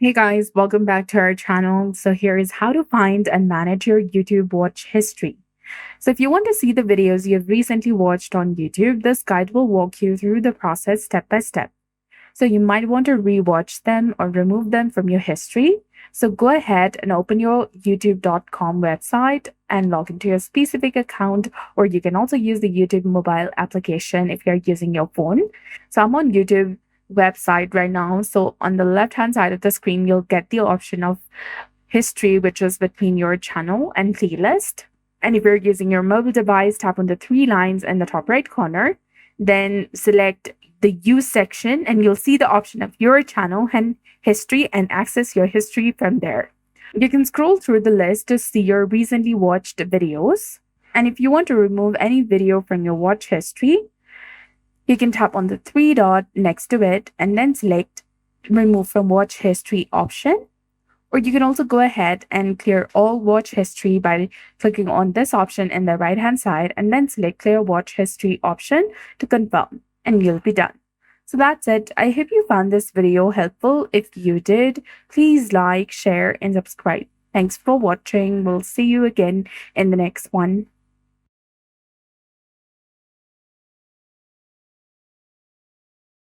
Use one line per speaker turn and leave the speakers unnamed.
Hey guys, welcome back to our channel. So here is how to find and manage your YouTube watch history. So if you want to see the videos you have recently watched on YouTube, this guide will walk you through the process step by step. So you might want to rewatch them or remove them from your history. So go ahead and open your youtube.com website and log into your specific account, or you can also use the YouTube mobile application if you're using your phone. So I'm on YouTube website right now. So on the left hand side of the screen, you'll get the option of history, which is between your channel and playlist. And if you're using your mobile device, tap on the three lines in the top right corner, then select the use section, and you'll see the option of your channel and history and access your history from there. You can scroll through the list to see your recently watched videos. And if you want to remove any video from your watch history, you can tap on the three dot next to it and then select remove from watch history option. Or you can also go ahead and clear all watch history by clicking on this option in the right hand side and then select clear watch history option to confirm, and you'll be done. So that's it. I hope you found this video helpful. If you did, please like, share, and subscribe. Thanks for watching. We'll see you again in the next one.